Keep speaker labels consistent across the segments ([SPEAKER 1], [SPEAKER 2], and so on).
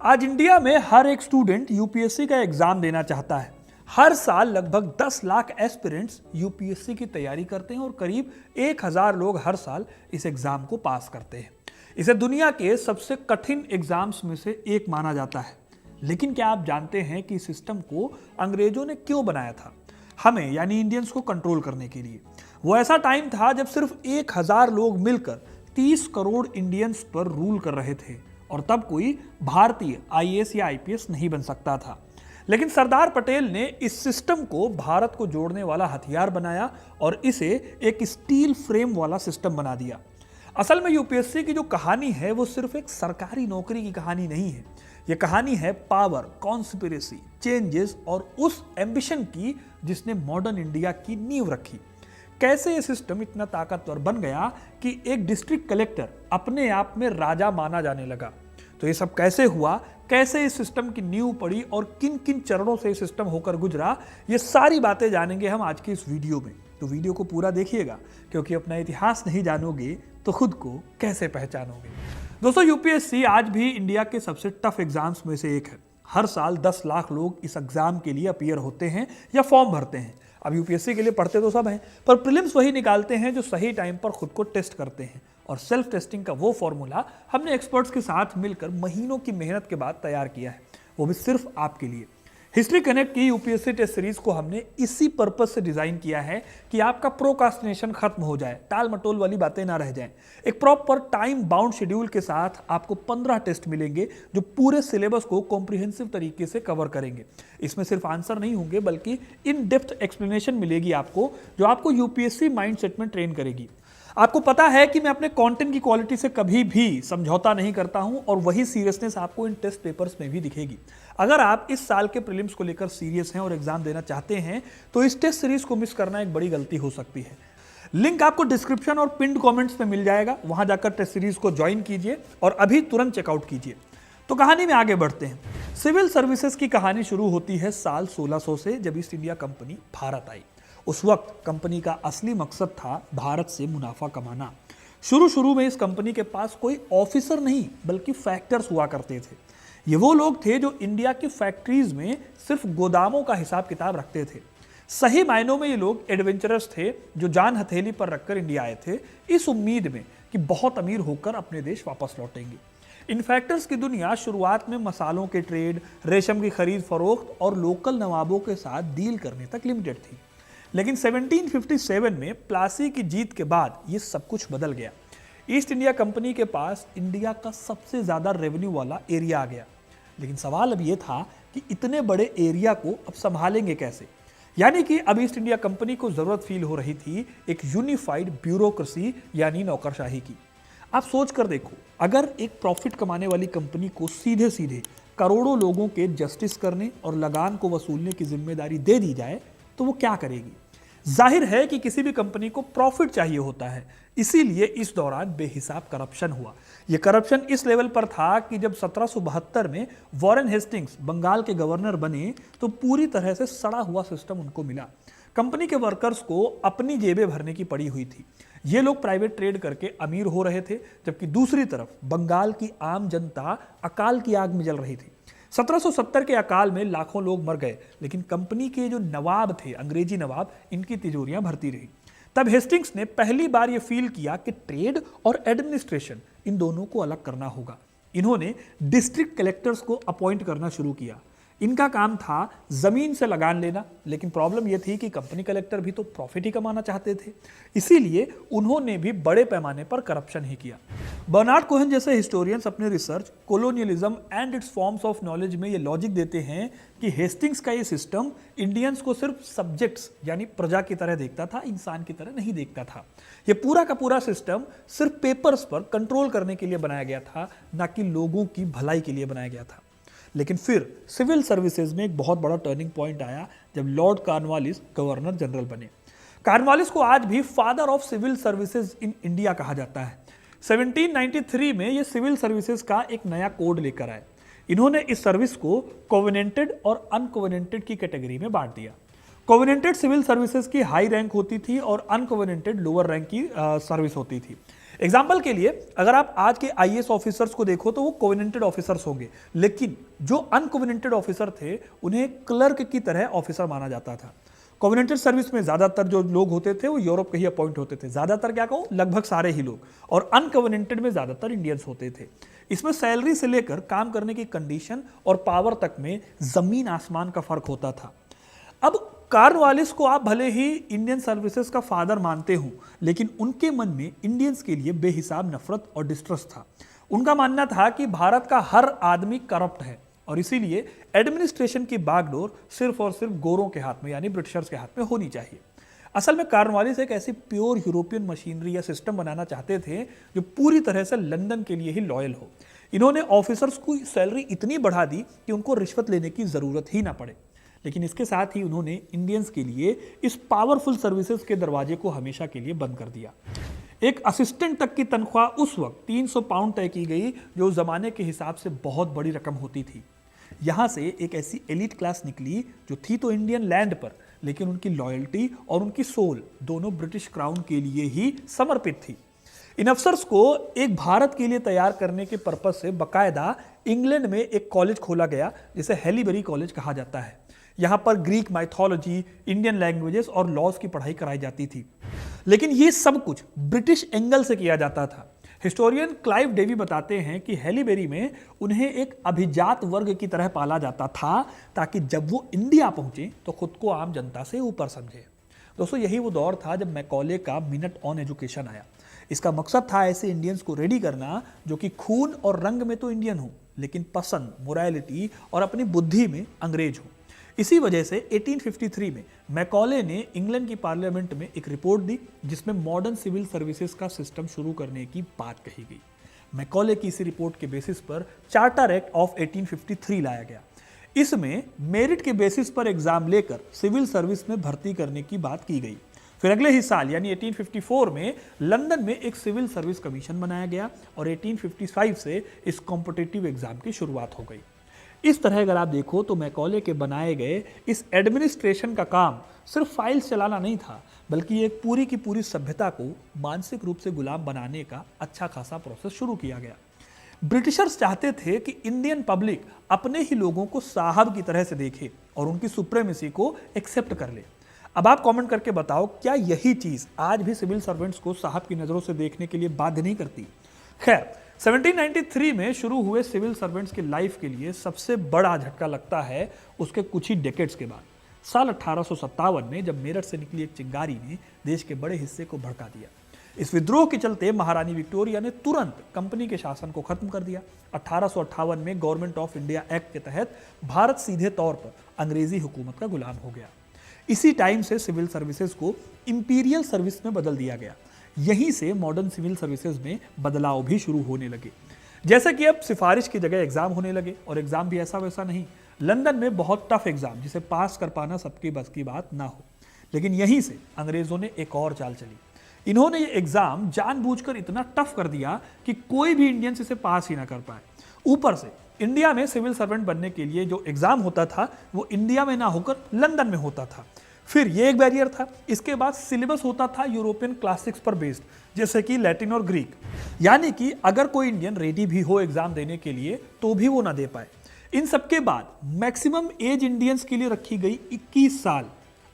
[SPEAKER 1] आज इंडिया में हर एक स्टूडेंट यूपीएससी का एग्जाम देना चाहता है। हर साल लगभग 10 लाख एस्पिरेंट्स यूपीएससी की तैयारी करते हैं और करीब 1000 लोग हर साल इस एग्जाम को पास करते हैं। इसे दुनिया के सबसे कठिन एग्जाम्स में से एक माना जाता है। लेकिन क्या आप जानते हैं कि इस सिस्टम को अंग्रेजों ने क्यों बनाया था? हमें यानी इंडियंस को कंट्रोल करने के लिए। वो ऐसा टाइम था जब सिर्फ 1000 लोग मिलकर 30 करोड़ इंडियंस पर रूल कर रहे थे और तब कोई भारतीय आईएएस या आईपीएस नहीं बन सकता था। लेकिन सरदार पटेल ने इस सिस्टम को भारत को जोड़ने वाला हथियार बनाया और इसे एक स्टील फ्रेम वाला सिस्टम बना दिया। असल में यूपीएससी की जो कहानी है वो सिर्फ एक सरकारी नौकरी की कहानी नहीं है। ये कहानी है पावर, कॉन्स्पिरेसी, चेंजेस और उस एम्बिशन की जिसने मॉडर्न इंडिया की नींव रखी। कैसे ये सिस्टम इतना ताकतवर बन गया कि एक डिस्ट्रिक्ट कलेक्टर अपने आप में राजा माना जाने लगा। तो ये सब कैसे हुआ, कैसे इस सिस्टम की नींव पड़ी और किन किन चरणों से ये सिस्टम होकर गुजरा, ये सारी बातें जानेंगे हम आज की इस वीडियो में। तो वीडियो को पूरा देखिएगा, क्योंकि अपना इतिहास नहीं जानोगे तो खुद को कैसे पहचानोगे। दोस्तों, यूपीएससी आज भी इंडिया के सबसे टफ एग्जाम्स में से एक है। हर साल 10 लाख लोग इस एग्जाम के लिए अपीयर होते हैं या फॉर्म भरते हैं। अब यूपीएससी के लिए पढ़ते तो सब हैं, पर प्रीलिम्स वही निकालते हैं जो सही टाइम पर खुद को टेस्ट करते हैं। और सेल्फ टेस्टिंग का वो फॉर्मूला हमने एक्सपर्ट्स के साथ मिलकर महीनों की मेहनत के बाद तैयार किया है, वो भी सिर्फ आपके लिए। हिस्ट्री कनेक्ट की यूपीएससी टेस्ट सीरीज को हमने इसी पर्पस से डिजाइन किया है कि आपका प्रोकास्टिनेशन खत्म हो जाए, टाल मटोल वाली बातें ना रह जाएं। एक प्रॉपर टाइम बाउंड शेड्यूल के साथ आपको 15 टेस्ट मिलेंगे जो पूरे सिलेबस को कॉम्प्रिहेंसिव तरीके से कवर करेंगे। इसमें सिर्फ आंसर नहीं होंगे बल्कि इन डेप्थ एक्सप्लेनेशन मिलेगी आपको, जो आपको यूपीएससी माइंडसेट में ट्रेन करेगी। आपको पता है कि मैं अपने कंटेंट की क्वालिटी से कभी भी समझौता नहीं करता हूं और वही सीरियसनेस आपको इन टेस्ट पेपर्स में भी दिखेगी। अगर आप इस साल के प्रीलिम्स को लेकर सीरियस हैं और एग्जाम देना चाहते हैं तो इस टेस्ट सीरीज को मिस करना एक बड़ी गलती हो सकती है। लिंक आपको डिस्क्रिप्शन और पिन्ड कमेंट्स में मिल जाएगा, वहां जाकर टेस्ट सीरीज को ज्वाइन कीजिए और अभी तुरंत चेकआउट कीजिए। तो कहानी में आगे बढ़ते हैं। सिविल सर्विसेज की कहानी शुरू होती है साल 1600 से, जब ईस्ट इंडिया कंपनी भारत आई। उस वक्त कंपनी का असली मकसद था भारत से मुनाफा कमाना। शुरू में इस कंपनी के पास कोई ऑफिसर नहीं बल्कि फैक्टर्स हुआ करते थे। ये वो लोग थे जो इंडिया की फैक्ट्रीज में सिर्फ गोदामों का हिसाब किताब रखते थे। सही मायनों में ये लोग एडवेंचरस थे जो जान हथेली पर रखकर इंडिया आए थे, इस उम्मीद में कि बहुत अमीर होकर अपने देश वापस लौटेंगे। इन फैक्टर्स की दुनिया शुरुआत में मसालों के ट्रेड, रेशम की खरीद फरोख्त और लोकल नवाबों के साथ डील करने तक लिमिटेड थी। लेकिन 1757 में प्लासी की जीत के बाद ये सब कुछ बदल गया। ईस्ट इंडिया कंपनी के पास इंडिया का सबसे ज्यादा रेवेन्यू वाला एरिया आ गया। लेकिन सवाल अब ये था कि इतने बड़े एरिया को अब संभालेंगे कैसे। यानी कि अब ईस्ट इंडिया कंपनी को जरूरत फील हो रही थी एक यूनिफाइड ब्यूरोक्रेसी यानी नौकरशाही की। आप सोच कर देखो, अगर एक प्रॉफिट कमाने वाली कंपनी को सीधे सीधे करोड़ों लोगों के जस्टिस करने और लगान को वसूलने की जिम्मेदारी दे दी जाए तो वो क्या करेगी? जाहिर है कि किसी भी कंपनी को प्रॉफिट चाहिए होता है, इसीलिए इस दौरान बेहिसाब करप्शन हुआ। यह करप्शन इस लेवल पर था कि जब 1772 में वॉरेन हेस्टिंग्स बंगाल के गवर्नर बने तो पूरी तरह से सड़ा हुआ सिस्टम उनको मिला। कंपनी के वर्कर्स को अपनी जेबें भरने की पड़ी हुई थी। ये लोग प्राइवेट ट्रेड करके अमीर हो रहे थे, जबकि दूसरी तरफ बंगाल की आम जनता अकाल की आग में जल रही थी। 1770 के अकाल में लाखों लोग मर गए, लेकिन कंपनी के जो नवाब थे, अंग्रेजी नवाब, इनकी तिजोरियां भरती रही। तब हेस्टिंग्स ने पहली बार यह फील किया कि ट्रेड और एडमिनिस्ट्रेशन, इन दोनों को अलग करना होगा। इन्होंने डिस्ट्रिक्ट कलेक्टर्स को अपॉइंट करना शुरू किया। इनका काम था जमीन से लगान लेना, लेकिन प्रॉब्लम यह थी कि कंपनी कलेक्टर भी तो प्रॉफिट ही कमाना चाहते थे, इसीलिए उन्होंने भी बड़े पैमाने पर करप्शन ही किया। बर्नार्ड कोहेन जैसे हिस्टोरियंस अपने research colonialism and it's forms of knowledge में ये लॉजिक देते हैं कि हेस्टिंग्स का ये सिस्टम इंडियंस को सिर्फ सब्जेक्ट्स यानी प्रजा की तरह देखता था, इंसान की तरह नहीं देखता था। ये पूरा का पूरा सिस्टम सिर्फ पेपर्स पर कंट्रोल करने के लिए बनाया गया था, ना कि लोगों की भलाई के लिए बनाया गया था। लेकिन फिर सिविल सर्विसेज में एक बहुत बड़ा टर्निंग पॉइंट आया जब लॉर्ड कॉर्नवालिस गवर्नर जनरल बने। कॉर्नवालिस को आज भी father of civil services in India कहा जाता है। 1793 में ये सिविल सर्विसेज का एक नया कोड लेकर आए। इन्होंने इस सर्विस को कोवेनेंटेड और अनकोवेनेंटेड की कैटेगरी में बांट दिया। कोवेनेंटेड सिविल सर्विसेज की हाई रैंक होती थी और अनकोवेनेंटेड लोअर रैंक की सर्विस होती थी। एग्जाम्पल के लिए अगर आप आज के आईएएस ऑफिसर्स को देखो तो वो कोवेनेंटेड ऑफिसर्स होंगे, लेकिन जो अनकोवेनेंटेड ऑफिसर थे उन्हें क्लर्क की तरह ऑफिसर माना जाता था। कोवेनेंटेड सर्विस में ज्यादातर जो लोग होते थे वो यूरोप के ही अपॉइंट होते थे, ज्यादातर क्या कहूं, लगभग सारे ही लोग, और अनकोवेनेंटेड में ज्यादातर इंडियंस होते थे। इसमें सैलरी से लेकर काम करने की कंडीशन और पावर तक में जमीन आसमान का फर्क होता था। अब कॉर्नवालिस को आप भले ही इंडियन सर्विसेज का फादर मानते हो, लेकिन उनके मन में इंडियंस के लिए बेहिसाब नफरत और डिस्ट्रस्ट था। उनका मानना था कि भारत का हर आदमी करप्ट है और इसीलिए एडमिनिस्ट्रेशन की बागडोर सिर्फ और सिर्फ गोरों के हाथ में यानी ब्रिटिशर्स के हाथ में होनी चाहिए। असल में कॉर्नवालिस एक ऐसी प्योर यूरोपियन मशीनरी या सिस्टम बनाना चाहते थे जो पूरी तरह से लंदन के लिए ही लॉयल हो। इन्होंने ऑफिसर्स की सैलरी इतनी बढ़ा दी कि उनको रिश्वत लेने की जरूरत ही ना पड़े, लेकिन इसके साथ ही उन्होंने इंडियंस के लिए इस पावरफुल सर्विसेज के दरवाजे को हमेशा के लिए बंद कर दिया। एक असिस्टेंट तक की तनख्वाह उस वक्त 300 पाउंड तय की गई, जो जमाने के हिसाब से बहुत बड़ी रकम होती थी। यहां से एक ऐसी एलिट क्लास निकली जो थी तो इंडियन लैंड पर, लेकिन उनकी लॉयल्टी और उनकी सोल दोनों ब्रिटिश क्राउन के लिए ही समर्पित थी। इन अफसर्स को एक भारत के लिए तैयार करने के पर्पज से बकायदा इंग्लैंड में एक कॉलेज खोला गया जिसे हैलीबरी कॉलेज कहा जाता है। यहाँ पर ग्रीक माइथोलॉजी, इंडियन लैंग्वेजेस और लॉज की पढ़ाई कराई जाती थी, लेकिन ये सब कुछ ब्रिटिश एंगल से किया जाता था। हिस्टोरियन क्लाइव डेवी बताते हैं कि हैलीबेरी में उन्हें एक अभिजात वर्ग की तरह पाला जाता था ताकि जब वो इंडिया पहुंचे तो खुद को आम जनता से ऊपर समझे। दोस्तों, यही वो दौर था जब मैकॉले का मिनट ऑन एजुकेशन आया। इसका मकसद था ऐसे इंडियंस को रेडी करना जो कि खून और रंग में तो इंडियन हो, लेकिन पसंद, मोरालिटी और अपनी बुद्धि में अंग्रेज हो। इसी वजह से 1853 में मैकॉले ने इंग्लैंड की पार्लियामेंट में एक रिपोर्ट दी जिसमें मॉडर्न सिविल सर्विसेज का सिस्टम शुरू करने की बात कही गई। मैकॉले की इसी रिपोर्ट के बेसिस पर चार्टर एक्ट ऑफ 1853 लाया गया। इसमें मेरिट के बेसिस पर एग्जाम लेकर सिविल सर्विस में भर्ती करने की बात की गई। फिर अगले ही साल यानी 1854 में लंदन में एक सिविल सर्विस कमीशन बनाया गया और 1855 से इस कॉम्पिटिटिव एग्जाम की शुरुआत हो गई। इस तरह अगर आप देखो तो मैकॉले के बनाए गए इस एडमिनिस्ट्रेशन का काम सिर्फ फाइल्स चलाना नहीं था, बल्कि एक पूरी की पूरी सभ्यता को मानसिक रूप से गुलाम बनाने का अच्छा खासा प्रोसेस शुरू किया गया। ब्रिटिशर्स चाहते थे कि इंडियन पब्लिक अपने ही लोगों को साहब की तरह से देखे और उनकी सुप्रीमेसी को एक्सेप्ट कर ले। अब आप कमेंट करके बताओ, क्या यही चीज आज भी सिविल सर्वेंट्स को साहब की नजरों से देखने के लिए बाध्य नहीं करती? खैर, 1793 में शुरू हुए सिविल सर्वेंट्स की लाइफ के लिए सबसे बड़ा झटका लगता है उसके कुछ ही डेकेड्स के बाद। साल 1857 में जब मेरठ से निकली एक चिंगारी ने देश के बड़े हिस्से को भड़का दिया। इस विद्रोह के चलते महारानी विक्टोरिया ने तुरंत कंपनी के शासन को खत्म कर दिया। 1858 में गवर्नमेंट ऑफ इंडिया एक्ट के तहत भारत सीधे तौर पर अंग्रेजी हुकूमत का गुलाम हो गया। इसी टाइम से सिविल सर्विसेज को इंपीरियल सर्विस में बदल दिया गया। यहीं से मॉडर्न सिविल सर्विसेज में बदलाव भी शुरू होने लगे, जैसे कि अब सिफारिश की जगह एग्जाम होने लगे, और एग्जाम भी ऐसा वैसा नहीं, लंदन में बहुत टफ एग्जाम जिसे पास कर पाना सबकी बस की बात ना हो। लेकिन यहीं से अंग्रेजों ने एक और चाल चली। इन्होंने ये एग्जाम जानबूझकर इतना टफ कर दिया कि कोई भी इंडियंस इसे पास ही ना कर पाए। ऊपर से इंडिया में सिविल सर्वेंट बनने के लिए जो एग्जाम होता था वो इंडिया में ना होकर लंदन में होता था। फिर ये एक बैरियर था। इसके बाद सिलेबस होता था यूरोपियन क्लासिक्स पर बेस्ड, जैसे कि लैटिन और ग्रीक, यानी कि अगर कोई इंडियन रेडी भी हो एग्जाम देने के लिए तो भी वो ना दे पाए। इन सबके बाद मैक्सिमम एज इंडियंस के लिए रखी गई 21 साल।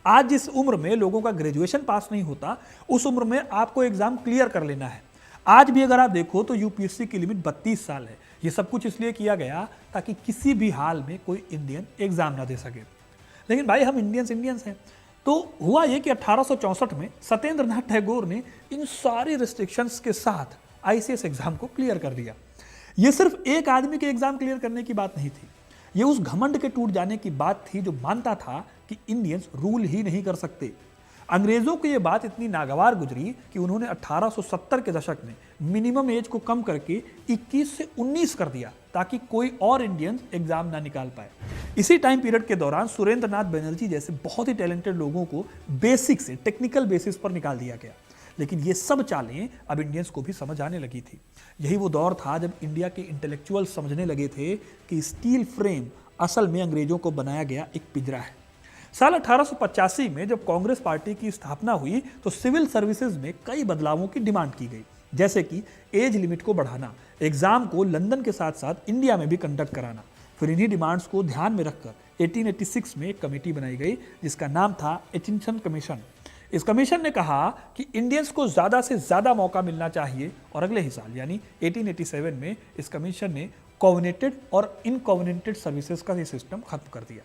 [SPEAKER 1] आज जिस उम्र में लोगों का ग्रेजुएशन पास नहीं होता, उस उम्र में आपको एग्जाम क्लियर कर लेना है। आज भी अगर आप देखो तो यूपीएससी की लिमिट 32 साल है। ये सब कुछ इसलिए किया गया ताकि किसी भी हाल में कोई इंडियन एग्जाम ना दे सके। लेकिन भाई, हम इंडियंस हैं। तो हुआ ये कि 1864 में सत्येंद्र नाथ टैगोर ने इन सारी रिस्ट्रिक्शंस के साथ आईसीएस एग्जाम को क्लियर कर दिया। ये सिर्फ एक आदमी के एग्जाम क्लियर करने की बात नहीं थी, ये उस घमंड के टूट जाने की बात थी जो मानता था कि इंडियंस रूल ही नहीं कर सकते। अंग्रेजों को यह बात इतनी नागवार गुजरी कि उन्होंने 1870 के दशक में मिनिमम एज को कम करके 21 से 19 कर दिया ताकि कोई और इंडियंस एग्जाम ना निकाल पाए। इसी टाइम पीरियड के दौरान सुरेंद्र नाथ बनर्जी जैसे बहुत ही टैलेंटेड लोगों को बेसिक से टेक्निकल बेसिस पर निकाल दिया गया। लेकिन ये सब चालें अब इंडियंस को भी समझ आने लगी थी। यही वो दौर था जब इंडिया के इंटेलेक्चुअल समझने लगे थे कि स्टील फ्रेम असल में अंग्रेजों को बनाया गया एक पिंजरा है। साल 1885 में जब कांग्रेस पार्टी की स्थापना हुई तो सिविल सर्विसेज में कई बदलावों की डिमांड की गई। जैसे कि एज लिमिट को बढ़ाना, एग्जाम को लंदन के साथ साथ इंडिया में भी कंडक्ट कराना। फिर इन्हीं डिमांड्स को ध्यान में रखकर 1886 में एक कमेटी बनाई गई जिसका नाम था एचिंसन कमीशन। इस कमीशन ने कहा कि इंडियंस को ज़्यादा से ज़्यादा मौका मिलना चाहिए और अगले ही साल यानी 1887 में इस कमीशन ने कोविनेटेड और इनकोविनेटेड सर्विसेज का ये सिस्टम खत्म कर दिया।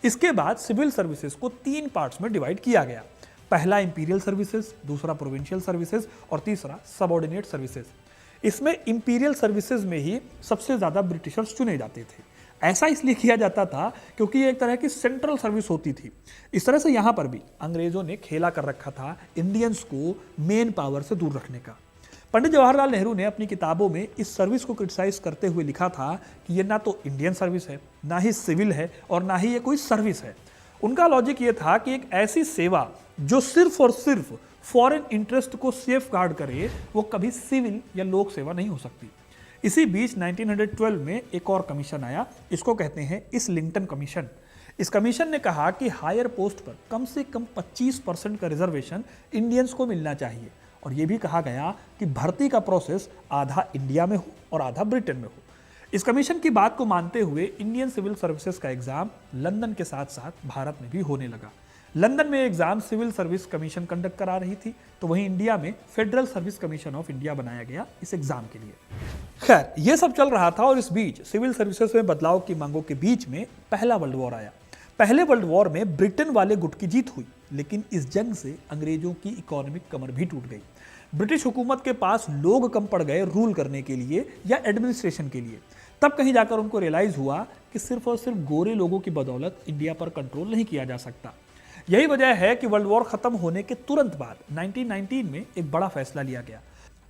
[SPEAKER 1] इसके बाद सिविल सर्विसेज को 3 पार्ट्स में डिवाइड किया गया। पहला इंपीरियल सर्विसेज, दूसरा प्रोविंशियल सर्विसेज और तीसरा सबऑर्डिनेट सर्विसेज। इसमें इंपीरियल सर्विसेज में ही सबसे ज़्यादा ब्रिटिशर्स चुने जाते थे। ऐसा इसलिए किया जाता था क्योंकि ये एक तरह की सेंट्रल सर्विस होती थी। इस तरह से यहाँ पर भी अंग्रेजों ने खेला कर रखा था इंडियंस को मेन पावर से दूर रखने का। पंडित जवाहरलाल नेहरू ने अपनी किताबों में इस सर्विस को क्रिटिसाइज करते हुए लिखा था कि ये ना तो इंडियन सर्विस है, ना ही सिविल है और ना ही ये कोई सर्विस है। उनका लॉजिक ये था कि एक ऐसी सेवा जो सिर्फ और सिर्फ फॉरेन इंटरेस्ट को सेफ गार्ड करे वो कभी सिविल या लोक सेवा नहीं हो सकती। इसी बीच 1912 में एक और कमीशन आया, इसको कहते हैं इस्लिंगटन कमीशन। इस कमीशन ने कहा कि हायर पोस्ट पर कम से कम 25% का रिजर्वेशन इंडियंस को मिलना चाहिए और यह भी कहा गया कि भर्ती का प्रोसेस आधा इंडिया में हो और आधा ब्रिटेन में हो। इस कमीशन की बात को मानते हुए इंडियन सिविल सर्विसेज का एग्जाम लंदन के साथ साथ भारत में भी होने लगा। लंदन में exam civil service commission conduct करा रही थी, तो वहीं इंडिया में federal service commission of India बनाया गया इस एग्जाम के लिए। खैर, यह सब चल रहा था और इस बीच सिविल सर्विसेज में बदलाव की मांगों के बीच में पहला वर्ल्ड वॉर आया। पहले वर्ल्ड वॉर में ब्रिटेन वाले गुट की जीत हुई, लेकिन इस जंग से अंग्रेजों की इकोनॉमिक कमर भी टूट गई। ब्रिटिश हुकूमत के पास लोग कम पड़ गए रूल करने के लिए या एडमिनिस्ट्रेशन के लिए। तब कहीं जाकर उनको रियलाइज हुआ कि सिर्फ और सिर्फ गोरे लोगों की बदौलत इंडिया पर कंट्रोल नहीं किया जा सकता। यही वजह है कि वर्ल्ड वॉर खत्म होने के तुरंत बाद 1919 में एक बड़ा फैसला लिया गया।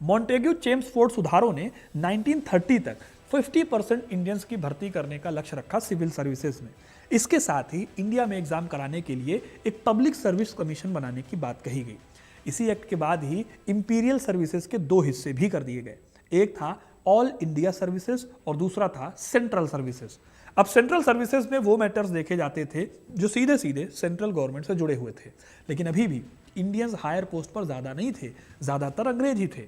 [SPEAKER 1] मॉन्टेग्यू चेम्सफोर्ड सुधारों ने 1930 तक 50% इंडियंस की भर्ती करने का लक्ष्य रखा सिविल सर्विसेज में। इसके साथ ही इंडिया में एग्जाम कराने के लिए एक पब्लिक सर्विस कमीशन बनाने की बात कही गई। इसी एक्ट के बाद ही इंपीरियल सर्विसेज के 2 हिस्से भी कर दिए गए। एक था ऑल इंडिया सर्विसेज और दूसरा था सेंट्रल सर्विसेज। अब सेंट्रल सर्विसेज में वो मैटर्स देखे जाते थे जो सीधे सीधे सेंट्रल गवर्नमेंट से जुड़े हुए थे, लेकिन अभी भी इंडियंस हायर पोस्ट पर ज़्यादा नहीं थे, ज़्यादातर अंग्रेज ही थे।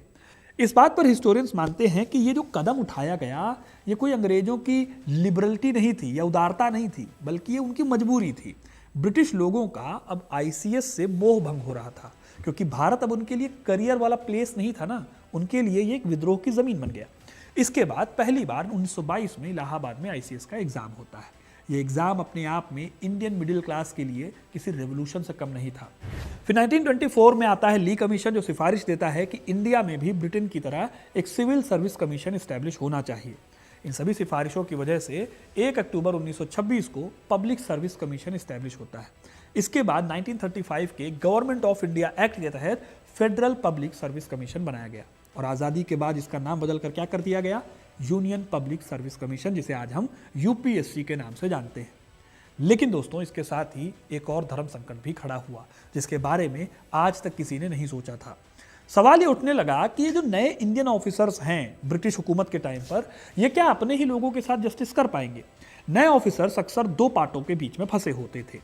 [SPEAKER 1] इस बात पर हिस्टोरियंस मानते हैं कि ये जो कदम उठाया गया ये कोई अंग्रेजों की लिबरलिटी नहीं थी या उदारता नहीं थी, बल्कि ये उनकी मजबूरी थी। ब्रिटिश लोगों का अब आईसीएस से मोह भंग हो रहा था, क्योंकि भारत अब उनके लिए करियर वाला प्लेस नहीं था ना, उनके लिए ये एक विद्रोह की ज़मीन बन गया। इसके बाद पहली बार 1922 में इलाहाबाद में आईसीएस का एग्ज़ाम होता है। ये एग्ज़ाम अपने आप में इंडियन मिडिल क्लास के लिए किसी रेवोल्यूशन से कम नहीं था। फिर 1924 में आता है ली कमीशन, जो सिफारिश देता है कि इंडिया में भी ब्रिटेन की तरह एक सिविल सर्विस कमीशन इस्टेब्लिश होना चाहिए। इन सभी सिफारिशों की वजह से 1 अक्टूबर 1926 को पब्लिक सर्विस कमीशन इस्टेब्लिश होता है। इसके बाद 1935 के गवर्नमेंट ऑफ इंडिया एक्ट के तहत फेडरल पब्लिक सर्विस कमीशन बनाया गया और आज़ादी के बाद इसका नाम बदलकर क्या कर दिया गया, यूनियन पब्लिक सर्विस कमीशन, जिसे आज हम यूपीएससी के नाम से जानते हैं। लेकिन दोस्तों, इसके साथ ही एक और धर्म संकट भी खड़ा हुआ, जिसके बारे में आज तक किसी ने नहीं सोचा था। सवाल ये उठने लगा कि ये जो नए इंडियन ऑफिसर्स हैं ब्रिटिश हुकूमत के टाइम पर, ये क्या अपने ही लोगों के साथ जस्टिस कर पाएंगे। नए ऑफिसर्स अक्सर 2 पार्टों के बीच में फंसे होते थे।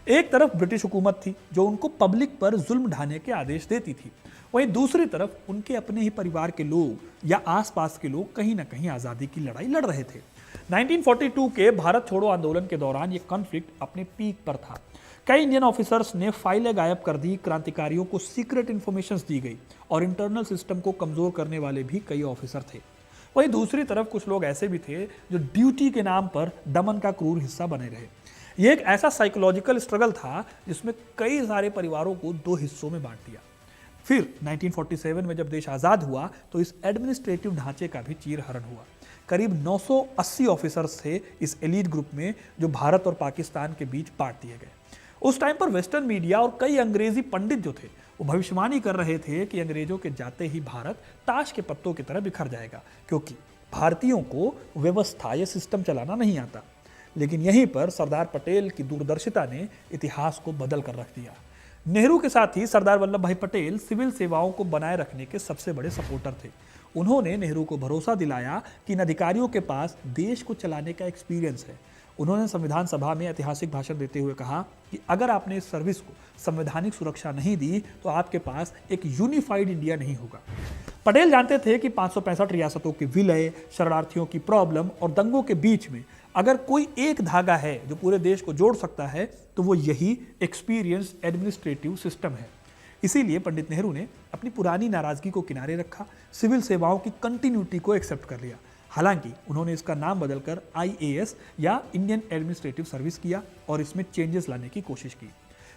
[SPEAKER 1] एक तरफ ब्रिटिश हुकूमत थी जो उनको पब्लिक पर जुल्म ढाने के आदेश देती थी, वहीं दूसरी तरफ उनके अपने ही परिवार के लोग या आसपास के लोग कहीं ना कहीं आज़ादी की लड़ाई लड़ रहे थे। 1942 के भारत छोड़ो आंदोलन के दौरान ये कॉन्फ्लिक्ट अपने पीक पर था। कई इंडियन ऑफिसर्स ने फाइलें गायब कर दी, क्रांतिकारियों को सीक्रेट इन्फॉर्मेशंस दी गई और इंटरनल सिस्टम को कमज़ोर करने वाले भी कई ऑफिसर थे। वहीं दूसरी तरफ कुछ लोग ऐसे भी थे जो ड्यूटी के नाम पर दमन का क्रूर हिस्सा बने रहे। यह एक ऐसा साइकोलॉजिकल स्ट्रगल था जिसमें कई सारे परिवारों को 2 हिस्सों में बांट दिया। फिर 1947 में जब देश आज़ाद हुआ तो इस एडमिनिस्ट्रेटिव ढांचे का भी चीरहरण हुआ। करीब 980 ऑफिसर्स थे इस एलीट ग्रुप में, जो भारत और पाकिस्तान के बीच बांट दिए गए। उस टाइम पर वेस्टर्न मीडिया और कई अंग्रेजी पंडित जो थे वो भविष्यवाणी कर रहे थे कि अंग्रेजों के जाते ही भारत ताश के पत्तों की तरह बिखर जाएगा, क्योंकि भारतीयों को व्यवस्था या सिस्टम चलाना नहीं आता। लेकिन यहीं पर सरदार पटेल की दूरदर्शिता ने इतिहास को बदल कर रख दिया। नेहरू के साथ ही सरदार वल्लभ भाई पटेल सिविल सेवाओं को बनाए रखने के सबसे बड़े सपोर्टर थे। उन्होंने नेहरू को भरोसा दिलाया कि इन अधिकारियों के पास देश को चलाने का एक्सपीरियंस है। उन्होंने संविधान सभा में ऐतिहासिक भाषण देते हुए कहा कि अगर आपने इस सर्विस को संवैधानिक सुरक्षा नहीं दी तो आपके पास एक यूनिफाइड इंडिया नहीं होगा। पटेल जानते थे कि 565 रियासतों के विलय, शरणार्थियों की प्रॉब्लम और दंगों के बीच में अगर कोई एक धागा है जो पूरे देश को जोड़ सकता है तो वो यही एक्सपीरियंस एडमिनिस्ट्रेटिव सिस्टम है। इसीलिए पंडित नेहरू ने अपनी पुरानी नाराजगी को किनारे रखा, सिविल सेवाओं की कंटिन्यूटी को एक्सेप्ट कर लिया। हालांकि उन्होंने इसका नाम बदलकर IAS या इंडियन एडमिनिस्ट्रेटिव सर्विस किया और इसमें चेंजेस लाने की कोशिश की।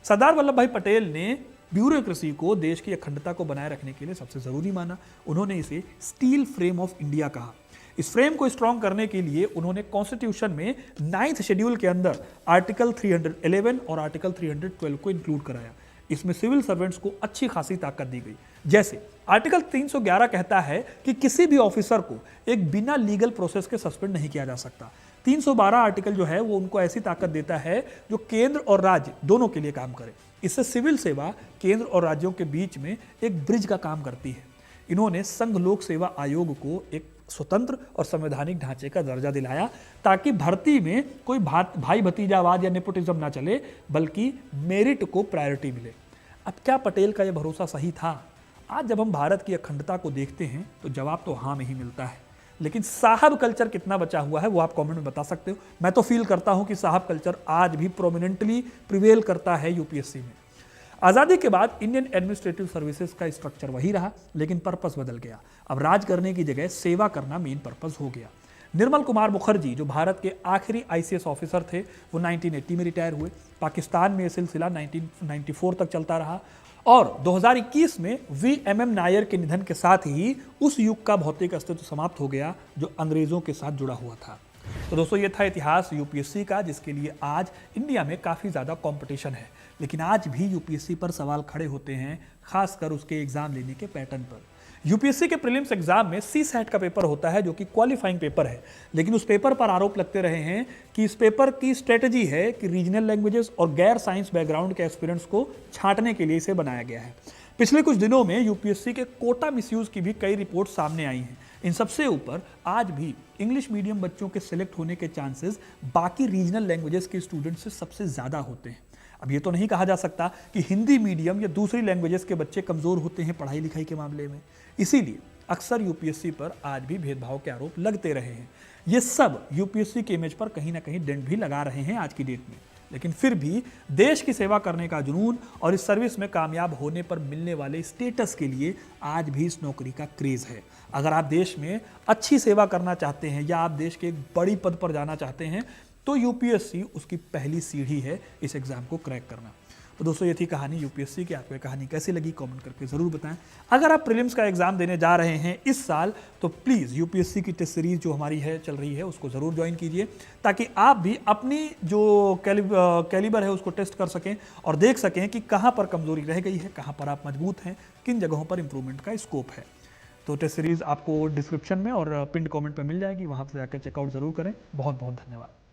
[SPEAKER 1] सरदार वल्लभ भाई पटेल ने ब्यूरोक्रेसी को देश की अखंडता को बनाए रखने के लिए सबसे जरूरी माना। उन्होंने इसे स्टील फ्रेम ऑफ इंडिया कहा। इस फ्रेम को स्ट्रॉन्ग करने के लिए उन्होंने कॉन्स्टिट्यूशन में 9th शेड्यूल के अंदर आर्टिकल 311 और आर्टिकल 312 को इंक्लूड कराया। इसमें सिविल सर्वेंट्स को अच्छी खासी ताकत दी गई। जैसे आर्टिकल 311 कहता है कि किसी भी ऑफिसर को एक बिना लीगल प्रोसेस के सस्पेंड नहीं किया जा सकता। 312 आर्टिकल जो है वो उनको ऐसी ताकत देता है जो केंद्र और राज्य दोनों के लिए काम करे। इससे सिविल सेवा केंद्र और राज्यों के बीच में एक ब्रिज का काम करती है। इन्होंने संघ लोक सेवा आयोग को एक स्वतंत्र और संवैधानिक ढांचे का दर्जा दिलाया ताकि भर्ती में कोई भाई भतीजावाद या नेपोटिज्म ना चले, बल्कि मेरिट को प्रायोरिटी मिले। अब क्या पटेल का यह भरोसा सही था? आज जब हम भारत की अखंडता को देखते हैं तो जवाब तो हाँ में ही मिलता है। लेकिन साहब कल्चर कितना बचा हुआ है वो आप कमेंट में बता सकते हो। मैं तो फील करता हूं कि साहब कल्चर आज भी प्रोमिनेंटली प्रिवेल करता है यूपीएससी में। आज़ादी के बाद इंडियन एडमिनिस्ट्रेटिव सर्विसेज का स्ट्रक्चर वही रहा, लेकिन पर्पस बदल गया। अब राज करने की जगह सेवा करना मेन पर्पस हो गया। निर्मल कुमार मुखर्जी जो भारत के आखिरी ICS ऑफिसर थे वो 1980 में रिटायर हुए। पाकिस्तान में यह सिलसिला 1994 तक चलता रहा और 2021 में VMM नायर के निधन के साथ ही उस युग का भौतिक अस्तित्व समाप्त हो गया जो अंग्रेजों के साथ जुड़ा हुआ था। तो दोस्तों ये था इतिहास यूपीएससी का, जिसके लिए आज इंडिया में काफ़ी ज़्यादा कंपटीशन है। लेकिन आज भी यूपीएससी पर सवाल खड़े होते हैं, खासकर उसके एग्जाम लेने के पैटर्न पर। यूपीएससी के प्रीलिम्स एग्जाम में CSAT का पेपर होता है जो कि क्वालिफाइंग पेपर है, लेकिन उस पेपर पर आरोप लगते रहे हैं कि इस पेपर की स्ट्रेटजी है कि रीजनल लैंग्वेजेस और गैर साइंस बैकग्राउंड के एस्पिरेंट्स को छांटने के लिए इसे बनाया गया है। पिछले कुछ दिनों में यूपीएससी के कोटा मिसयूज की भी कई रिपोर्ट सामने आई हैं। इन सबसे ऊपर आज भी इंग्लिश मीडियम बच्चों के सिलेक्ट होने के चांसेस बाकी रीजनल लैंग्वेजेस के स्टूडेंट से सबसे ज़्यादा होते हैं। अब ये तो नहीं कहा जा सकता कि हिंदी मीडियम या दूसरी लैंग्वेजेस के बच्चे कमज़ोर होते हैं पढ़ाई लिखाई के मामले में। इसीलिए अक्सर यूपीएससी पर आज भी भेदभाव के आरोप लगते रहे हैं। ये सब यूपीएससी के इमेज पर कहीं ना कहीं डेंट भी लगा रहे हैं आज की डेट में। लेकिन फिर भी देश की सेवा करने का जुनून और इस सर्विस में कामयाब होने पर मिलने वाले स्टेटस के लिए आज भी इस नौकरी का क्रेज है। अगर आप देश में अच्छी सेवा करना चाहते हैं या आप देश के एक बड़ी पद पर जाना चाहते हैं तो यूपीएससी उसकी पहली सीढ़ी है इस एग्जाम को क्रैक करना। तो दोस्तों ये थी कहानी यूपीएससी की। आपको ये कहानी कैसी लगी कमेंट करके ज़रूर बताएं। अगर आप प्रीलिम्स का एग्जाम देने जा रहे हैं इस साल तो प्लीज़ यूपीएससी की टेस्ट सीरीज जो हमारी है चल रही है उसको ज़रूर ज्वाइन कीजिए, ताकि आप भी अपनी जो कैलिबर है उसको टेस्ट कर सकें और देख सकें कि कहाँ पर कमज़ोरी रह गई है, कहाँ पर आप मजबूत हैं, किन जगहों पर इंप्रूवमेंट का स्कोप है। तो टेस्ट सीरीज़ आपको डिस्क्रिप्शन में और पिन कमेंट पर मिल जाएगी, वहाँ से जाकर चेकआउट ज़रूर करें। बहुत बहुत धन्यवाद।